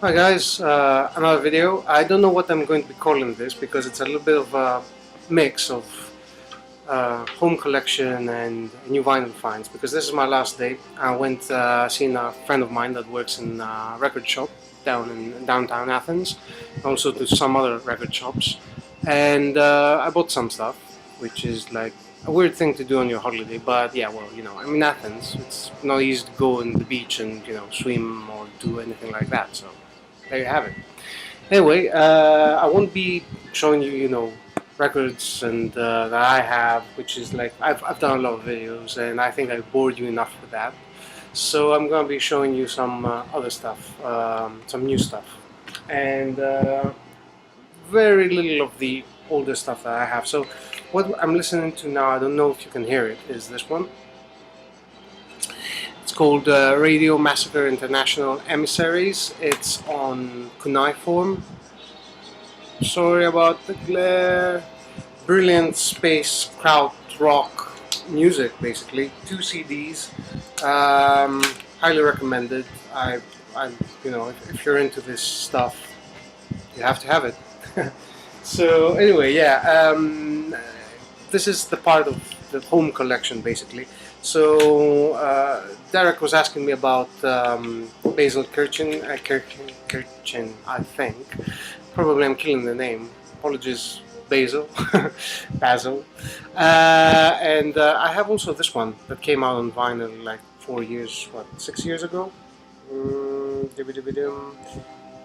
Hi guys, another video. I don't know what I'm going to be calling this because it's a little bit of a mix of home collection and new vinyl finds, because this is my last day. I went seeing a friend of mine that works in a record shop down in downtown Athens, also to some other record shops, and I bought some stuff, which is like a weird thing to do on your holiday, but yeah, well, I'm in Athens. It's not easy to go on the beach and swim or do anything like that, so there you have it. Anyway, I won't be showing you, records and that I have, which is like I've done a lot of videos, and I think I bored you enough with that. So I'm gonna be showing you some other stuff, some new stuff, and very little of the older stuff that I have. So what I'm listening to now, I don't know if you can hear it, is this one. It's called Radio Massacre International Emissaries. It's on cuneiform. Sorry about the glare. Brilliant space kraut rock music, basically. 2 CDs. Highly recommended. If you're into this stuff, you have to have it. So anyway, yeah. This is the part of the home collection, basically. So Derek was asking me about Basil Kirchen, I think. Probably I'm killing the name. Apologies, Basil. Basil. And I have also this one that came out on vinyl like 6 years ago?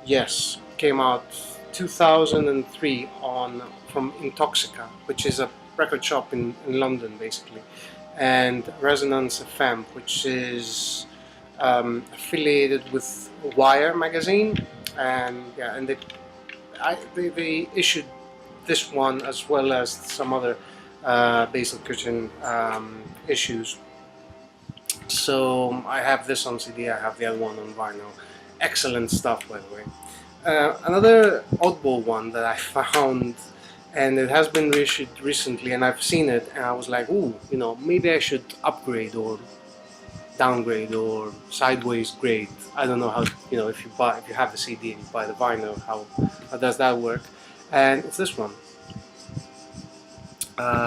Yes, came out 2003 from Intoxica, which is a record shop in London, basically, and Resonance FM, which is affiliated with Wire magazine, and yeah, and they issued this one as well as some other Basil Kitchen issues. So I have this on CD, I have the other one on vinyl. Excellent stuff, by the way. Another oddball one that I found, and it has been reissued recently, and I've seen it, and I was like, ooh, maybe I should upgrade or downgrade or sideways grade. I don't know how, if you have the CD and you buy the vinyl, how does that work? And it's this one.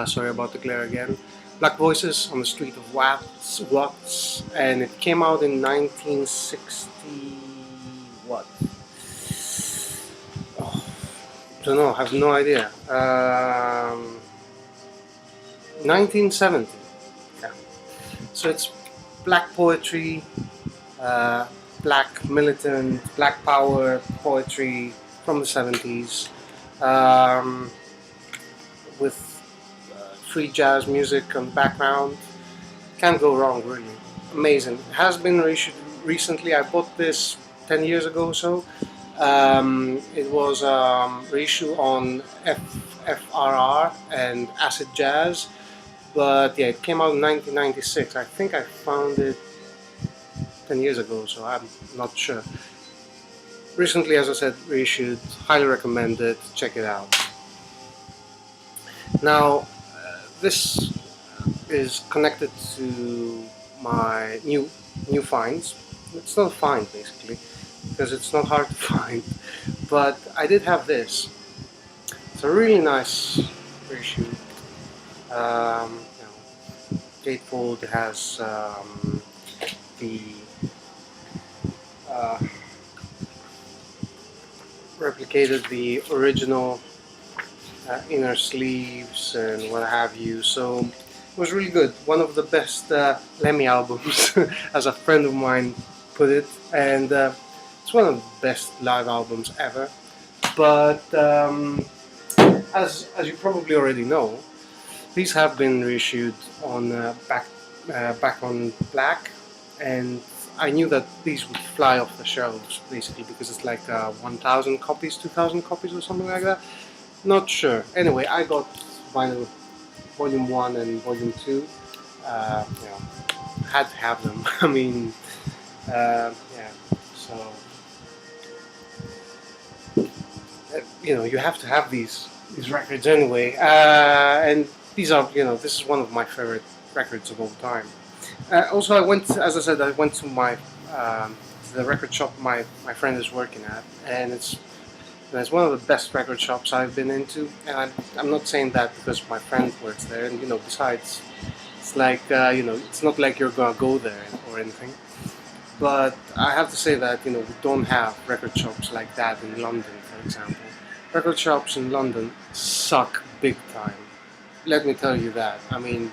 Sorry about the glare again. Black Voices on the Street of Watts, and it came out in 1960. What? Oh, I don't know. I have no idea. 1970. Yeah. So it's black poetry, black militant, black power poetry from the 70s, with free jazz music on the background. Can't go wrong, really. Amazing. It has been reissued recently. I bought this 10 years ago or so. It was reissue on FRR and Acid Jazz, but yeah, it came out in 1996. I think I found it 10 years ago, so I'm not sure. Recently, as I said, reissued. Highly recommended. Check it out. Now, this is connected to my new finds. It's not a find, basically, because it's not hard to find, but I did have this. It's a really nice reissue. Gatefold has the replicated the original inner sleeves and what have you, so it was really good. One of the best Lemmy albums, as a friend of mine put it, and it's one of the best live albums ever. But as you probably already know, these have been reissued on back on black, and I knew that these would fly off the shelves, basically, because it's like 1,000 copies, 2,000 copies or something like that. Not sure. Anyway, I got vinyl volume 1 and volume 2. Had to have them. I mean, yeah, so you have to have these records anyway, and these are, this is one of my favorite records of all time. Also, as I said, I went to my the record shop my friend is working at, and it's one of the best record shops I've been into. And I'm not saying that because my friend works there, and besides, it's like it's not like you're gonna go there or anything. But I have to say that we don't have record shops like that in London, for example. Record shops in London suck big time. Let me tell you that. I mean,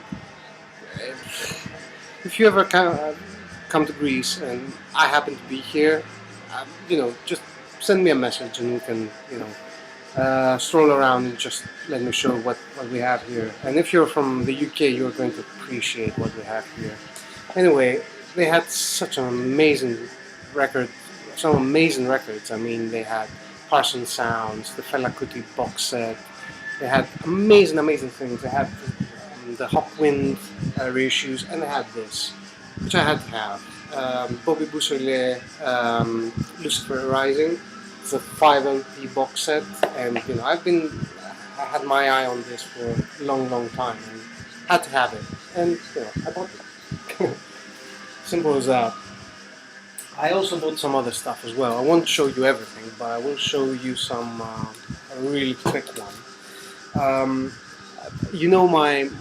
if you ever come to Greece and I happen to be here, just send me a message and we can, stroll around and just let me show what we have here. And if you're from the UK, you're going to appreciate what we have here. Anyway, they had such an amazing record, some amazing records. I mean, they had Parson Sounds, the Fela Kuti box set. They had amazing things. They had the Hawkwind reissues, and they had this, which I had to have. Bobby Beausoleil, Lucifer Rising. It's a 5 LP box set, and I had my eye on this for a long time, and had to have it. And I bought it. Simple as that. I also bought some other stuff as well. I won't show you everything, but I will show you some a really quick one.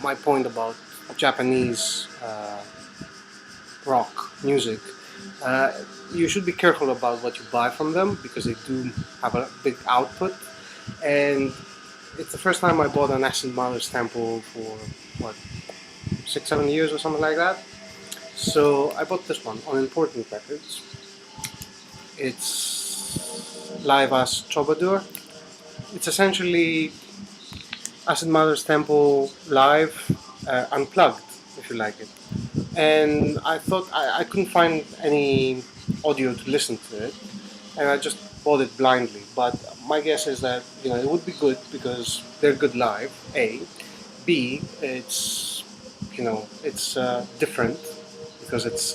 My point about Japanese rock music. You should be careful about what you buy from them because they do have a big output. And it's the first time I bought an Acid Mother's Temple for 6-7 years or something like that. So I bought this one on Important Records. It's Live as Troubadour. It's essentially Acid Mother's Temple live, unplugged, if you like it. And I thought I couldn't find any audio to listen to it, and I just bought it blindly. But my guess is that it would be good because they're good live. A, B, it's different because it's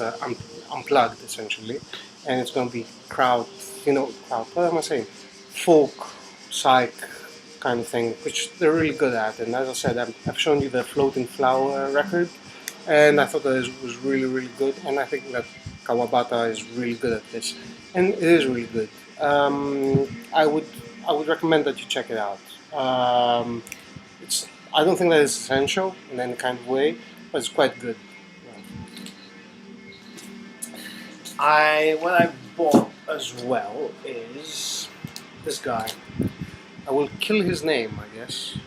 unplugged essentially, and it's going to be crowd. What am I saying? Folk, psych kind of thing, which they're really good at. And as I said, I've shown you the Floating Flower record, and I thought that it was really good. And I think that Kawabata is really good at this, and it is really good. I would recommend that you check it out. I don't think that it's essential in any kind of way, but it's quite good. What I bought as well is this guy. I will kill his name, I guess.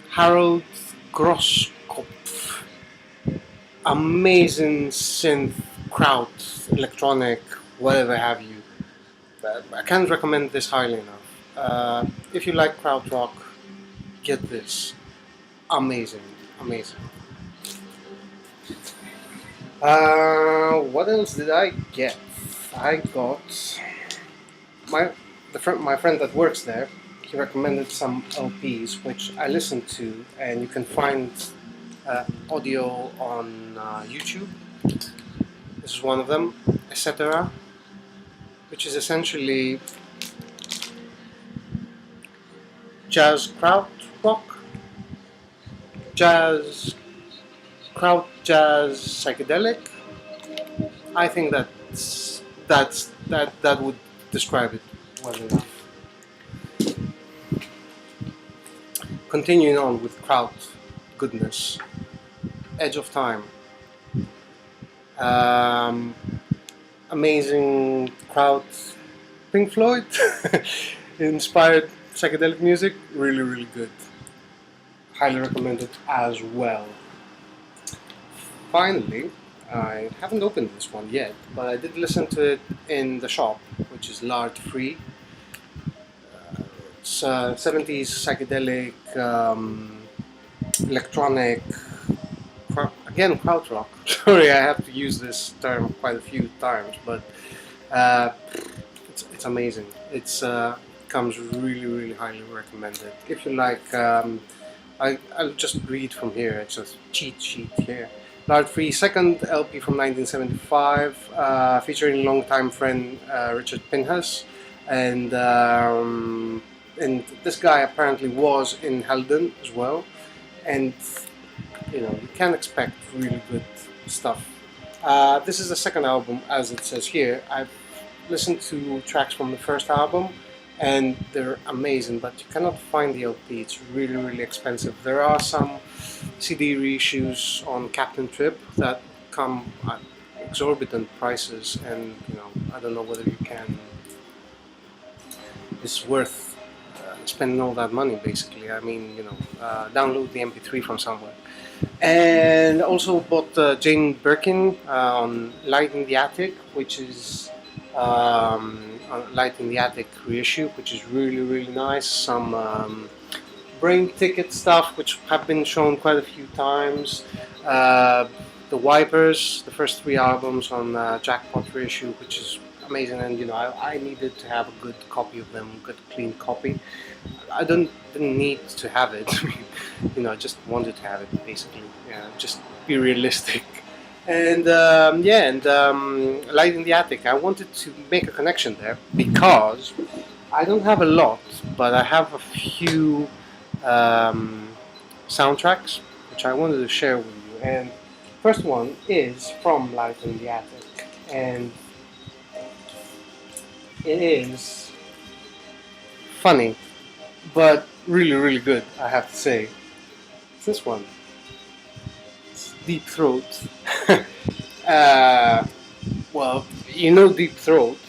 Harold Grosskopf. Amazing synth, kraut, electronic, whatever have you. I can't recommend this highly enough. If you like krautrock, get this. Amazing. What else did I get? I got my friend that works there. He recommended some LPs which I listened to, and you can find audio on YouTube. This is one of them, Etc., which is essentially jazz krautrock, jazz psychedelic. I think that would describe it well enough. Continuing on with kraut goodness, Edge of Time. Amazing kraut, Pink Floyd inspired psychedelic music. Really good. Highly recommended as well. Finally, I haven't opened this one yet, but I did listen to it in the shop, which is Lard Free. It's 70s psychedelic, electronic, again krautrock. Sorry, I have to use this term quite a few times, but it's amazing. It's comes really highly recommended. If you like, I'll just read from here. It's a cheat sheet here. Lard Free, second LP from 1975, featuring longtime friend Richard Pinhas, and this guy apparently was in Helden as well, and you can expect really good stuff This is the second album, as it says here. I've listened to tracks from the first album, and they're amazing, but you cannot find the LP. It's really, really expensive. There are some CD reissues on Captain Trip that come at exorbitant prices, and I don't know whether you can. It's worth spending all that money, basically. I mean, download the MP3 from somewhere. And also bought Jane Birkin on Light in the Attic, which is Light in the Attic reissue, which is really, really nice. Some Brain Ticket stuff, which have been shown quite a few times. The Wipers, the first 3 albums on Jackpot reissue, which is amazing, and I needed to have a good copy of them, good clean copy. I didn't need to have it. I just wanted to have it, basically. Just be realistic. And Light in the Attic. I wanted to make a connection there because I don't have a lot, but I have a few soundtracks which I wanted to share with you. And first one is from Light in the Attic, and it is funny, but really, really good, I have to say. It's this one. It's Deep Throat. Well, Deep Throat.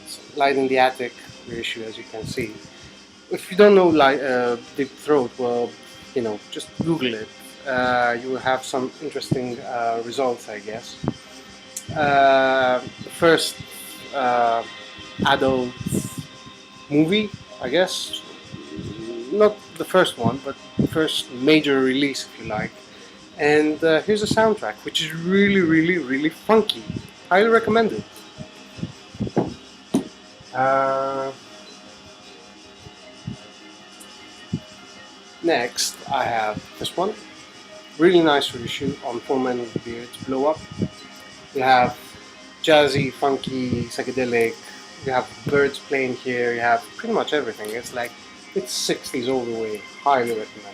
It's Light in the Attic reissue, as you can see. If you don't know Deep Throat, well, just Google it. You will have some interesting results, I guess. The first adult movie, I guess. Not the first one, but the first major release, if you like. And here's a soundtrack, which is really, really, really funky. Highly recommended. Next, I have this one. Really nice reissue on Four Men with Beards, Blow Up. You have jazzy, funky, psychedelic. You have birds playing here. You have pretty much everything. It's 60s all the way. Highly recommended.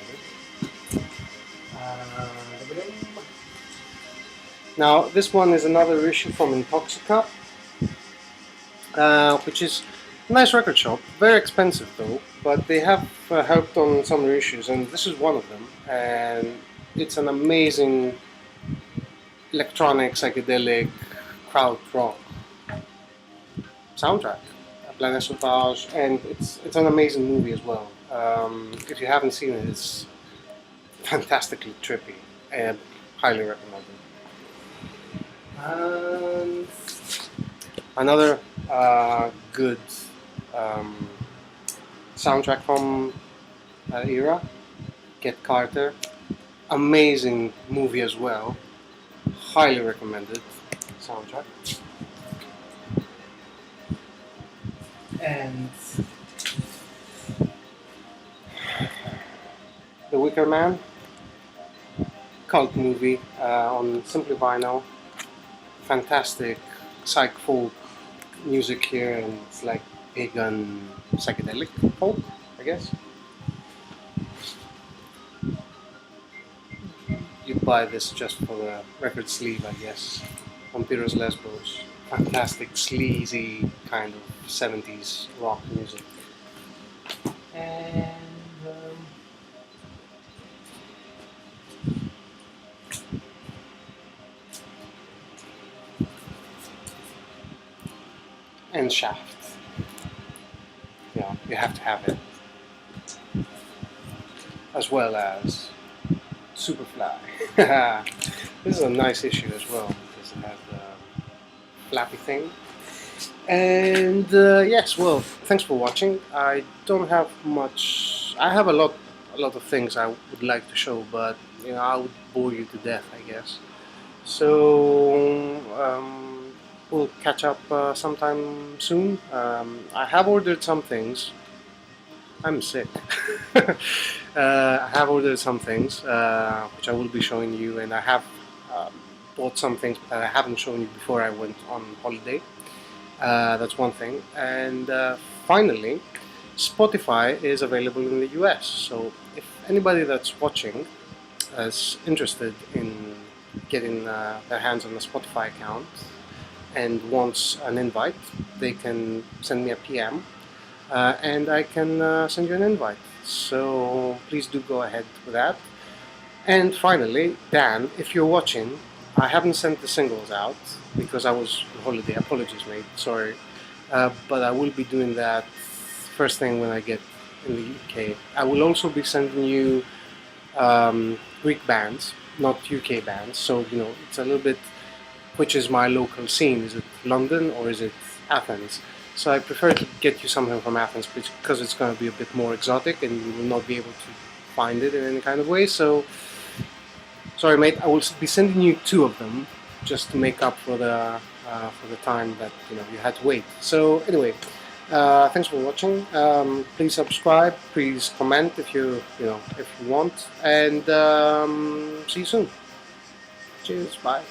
Now, this one is another issue from Intoxica, which is a nice record shop. Very expensive though, but they have helped on some reissues, and this is one of them. And it's an amazing electronic, psychedelic, crowd rock soundtrack, Planète Sauvage, and it's an amazing movie as well. If you haven't seen it, it's fantastically trippy and highly recommended. And another good soundtrack from that era, Get Carter. Amazing movie as well. Highly recommended soundtrack. And The Wicker Man, cult movie on Simply Vinyl. Fantastic psych folk music here, and it's like pagan psychedelic folk, I guess. You buy this just for the record sleeve, I guess. From Pyrrhus Lesbos. Fantastic, sleazy kind of 70s rock music. And Shaft. Yeah, you have to have it. As well as Superfly. This is a nice issue as well, because it has the flappy thing. And yes, well, thanks for watching. I don't have much. I have a lot of things I would like to show, but I would bore you to death, I guess. So we'll catch up sometime soon. I have ordered some things. I'm sick. I have ordered some things which I will be showing you, and I have bought some things that I haven't shown you before I went on holiday. That's one thing. And finally, Spotify is available in the US. So if anybody that's watching is interested in getting their hands on a Spotify account and wants an invite, they can send me a PM and I can send you an invite. So please do go ahead with that. And finally, Dan, if you're watching, I haven't sent the singles out because I was on holiday. Apologies, mate. Sorry. But I will be doing that first thing when I get in the UK. I will also be sending you Greek bands, not UK bands. So, you know, it's a little bit, which is my local scene? Is it London or is it Athens? So I prefer to get you something from Athens because it's going to be a bit more exotic and you will not be able to find it in any kind of way. So, sorry, mate. I will be sending you 2 of them just to make up for the time that you had to wait. So anyway, thanks for watching. Please subscribe. Please comment if you want, and see you soon. Cheers. Bye.